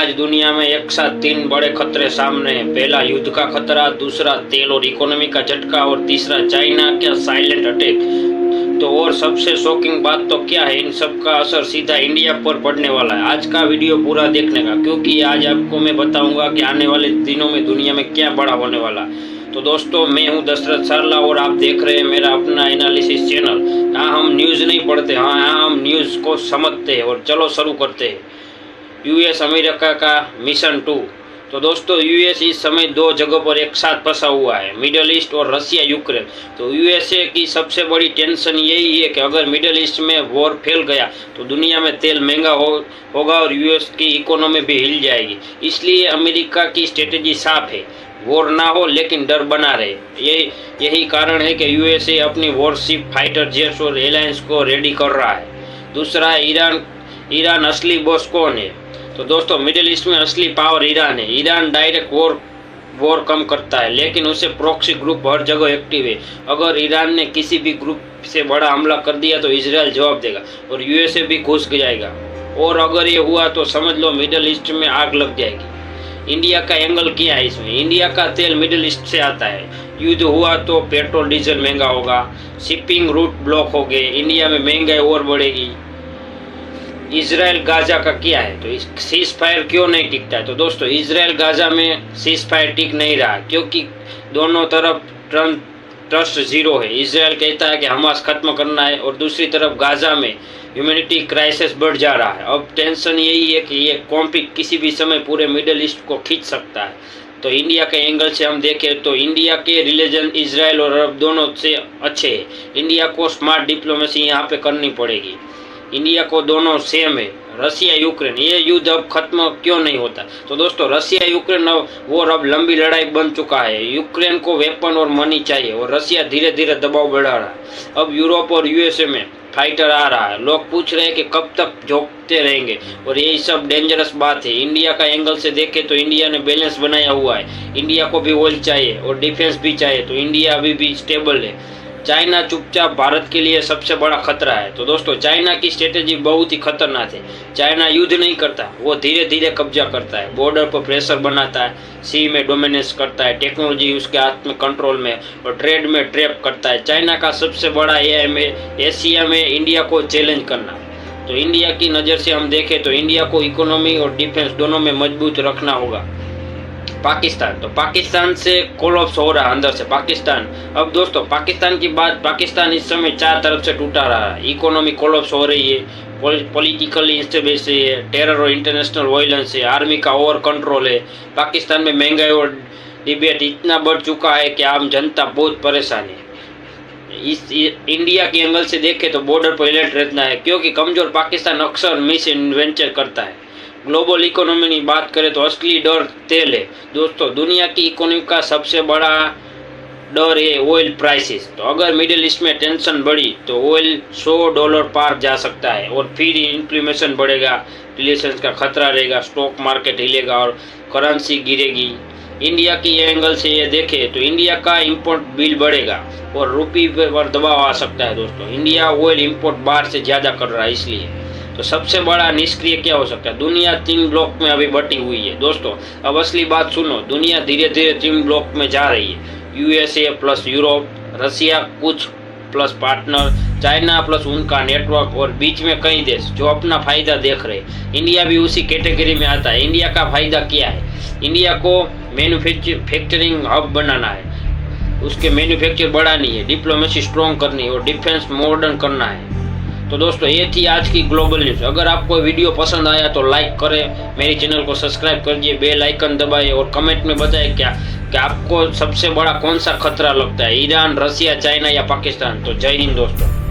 आज दुनिया में एक साथ तीन बड़े खतरे सामने हैं। पहला युद्ध का खतरा, दूसरा तेल और इकोनॉमी का झटका और तीसरा चाइना का साइलेंट अटैक। तो और सबसे शॉकिंग बात तो क्या है, इन सब का असर सीधा इंडिया पर पड़ने वाला है। आज का वीडियो पूरा देखने का, क्योंकि आज आपको मैं बताऊंगा कि आने वाले दिनों में दुनिया में क्या बड़ा होने वाला है। तो दोस्तों, मैं हूं दशरथ सरला और आप देख रहे हैं मेरा अपना एनालिसिस चैनल। यहाँ हम न्यूज़ नहीं पढ़ते, यहाँ हम न्यूज़ को समझते हैं। और चलो शुरू करते हैं। यूएस अमेरिका का मिशन 2। तो दोस्तों, यूएस इस समय दो जगहों पर एक साथ फंसा हुआ है, मिडल ईस्ट और रसिया यूक्रेन। तो यूएसए की सबसे बड़ी टेंशन यही है कि अगर मिडल ईस्ट में वॉर फैल गया तो दुनिया में तेल महंगा होगा और यूएस की इकोनॉमी भी हिल जाएगी। इसलिए अमेरिका की स्ट्रेटेजी साफ है, वॉर ना हो लेकिन डर बना रहे। यही कारण है कि यूएसए अपनी वॉरशिप, फाइटर जेट्स और एयरलाइंस को रेडी कर रहा है। दूसरा है ईरान असली बॉस कौन है? तो दोस्तों, मिडिल ईस्ट में असली पावर ईरान है। ईरान डायरेक्ट वॉर कम करता है, लेकिन उसे प्रॉक्सी ग्रुप हर जगह एक्टिव है। अगर ईरान ने किसी भी ग्रुप से बड़ा हमला कर दिया तो इजराइल जवाब देगा और यूएसए भी घुस जाएगा। और अगर ये हुआ तो समझ लो मिडिल ईस्ट में आग लग जाएगी। इंडिया का एंगल क्या है इसमें? इंडिया का तेल मिडिल ईस्ट से आता है। युद्ध हुआ तो पेट्रोल डीजल महंगा होगा, शिपिंग रूट ब्लॉक हो गए, इंडिया में महंगाई और बढ़ेगी। इजराइल गाजा का क्या है? तो सीज फायर क्यों नहीं टिकता है? तो दोस्तों, इजराइल गाजा में सीज फायर टिक नहीं रहा, क्योंकि दोनों तरफ ट्रस्ट जीरो है। इजराइल कहता है कि हमास खत्म करना है और दूसरी तरफ गाजा में ह्यूमैनिटी क्राइसिस बढ़ जा रहा है। अब टेंशन यही है कि ये कॉन्फ्लिक्ट किसी भी समय पूरे मिडिल ईस्ट को खींच सकता है। तो इंडिया के एंगल से हम देखें तो इंडिया के रिलेशन इजराइल और अरब दोनों से अच्छे हैं। इंडिया को स्मार्ट डिप्लोमेसी यहाँ पे करनी पड़ेगी। इंडिया को दोनों सेम है। रसिया यूक्रेन, ये युद्ध अब खत्म क्यों नहीं होता? तो दोस्तों, रसिया यूक्रेन अब लंबी लड़ाई बन चुका है। यूक्रेन को वेपन और मनी चाहिए और रसिया धीरे धीरे दबाव बढ़ा रहा है। अब यूरोप और यूएसए में फाइटर आ रहा है। लोग पूछ रहे हैं कि कब तक झोंकते रहेंगे, और यही सब डेंजरस बात है। इंडिया का एंगल से देखें तो इंडिया ने बैलेंस बनाया हुआ है। इंडिया को भी ऑयल चाहिए और डिफेंस भी चाहिए, तो इंडिया अभी भी स्टेबल है। चाइना चुपचाप भारत के लिए सबसे बड़ा खतरा है। तो दोस्तों, चाइना की स्ट्रेटेजी बहुत ही खतरनाक है। चाइना युद्ध नहीं करता, वो धीरे धीरे कब्जा करता है, बॉर्डर पर प्रेशर बनाता है, सी में डोमिनेंस करता है, टेक्नोलॉजी उसके हाथ में कंट्रोल में, और ट्रेड में ट्रैप करता है। चाइना का सबसे बड़ा एम है एशिया में इंडिया को चैलेंज करना। तो इंडिया की नज़र से हम देखें तो इंडिया को इकोनॉमी और डिफेंस दोनों में मजबूत रखना होगा। पाकिस्तान, तो पाकिस्तान से कोलैप्स हो रहा है अंदर से पाकिस्तान। अब दोस्तों, पाकिस्तान की बात, पाकिस्तान इस समय चार तरफ से टूटा रहा है। इकोनॉमी कोलैप्स हो रही है, पॉलिटिकल इंस्टेबिलिटी है, टेरर और इंटरनेशनल वायलेंस है, आर्मी का ओवर कंट्रोल है। पाकिस्तान में महंगाई और डिबेट इतना बढ़ चुका है कि आम जनता बहुत परेशान है। इस इंडिया के एंगल से देखें तो बॉर्डर पर अलर्ट रहना है, क्योंकि कमजोर पाकिस्तान अक्सर मिस इन्वेंचर करता है। ग्लोबल इकोनॉमी की बात करें तो असली डर तेल है। दोस्तों, दुनिया की इकोनॉमी का सबसे बड़ा डर है ऑयल प्राइसेस। तो अगर मिडिल ईस्ट में टेंशन बढ़ी तो ऑयल $100 पार जा सकता है और फिर इन्फ्लेशन बढ़ेगा, रिलेशंस का खतरा रहेगा, स्टॉक मार्केट हिलेगा और करेंसी गिरेगी। इंडिया की एंगल से ये देखें तो इंडिया का इंपोर्ट बिल बढ़ेगा और रुपये पर दबाव आ सकता है। दोस्तों, इंडिया ऑयल इंपोर्ट बाहर से ज़्यादा कर रहा है, इसलिए तो सबसे बड़ा निष्क्रिय क्या हो सकता है? दुनिया 3 ब्लॉक में अभी बटी हुई है। दोस्तों, अब असली बात सुनो, दुनिया धीरे धीरे 3 ब्लॉक में जा रही है। यूएसए प्लस यूरोप, रसिया कुछ प्लस पार्टनर, चाइना प्लस उनका नेटवर्क, और बीच में कई देश जो अपना फायदा देख रहे हैं। इंडिया भी उसी कैटेगरी में आता है। इंडिया का फायदा क्या है? इंडिया को मैन्युफैक्चरिंग हब बनाना है, उसके मैन्युफैक्चर बढ़ानी है, डिप्लोमेसी स्ट्रॉन्ग करनी है और डिफेंस मॉडर्न करना है। तो दोस्तों, ये थी आज की ग्लोबल न्यूज़। अगर आपको वीडियो पसंद आया तो लाइक करें, मेरे चैनल को सब्सक्राइब करिए, बेल आइकन दबाइए और कमेंट में बताएं कि आपको सबसे बड़ा कौन सा खतरा लगता है, ईरान, रसिया, चाइना या पाकिस्तान। तो जय हिंद दोस्तों।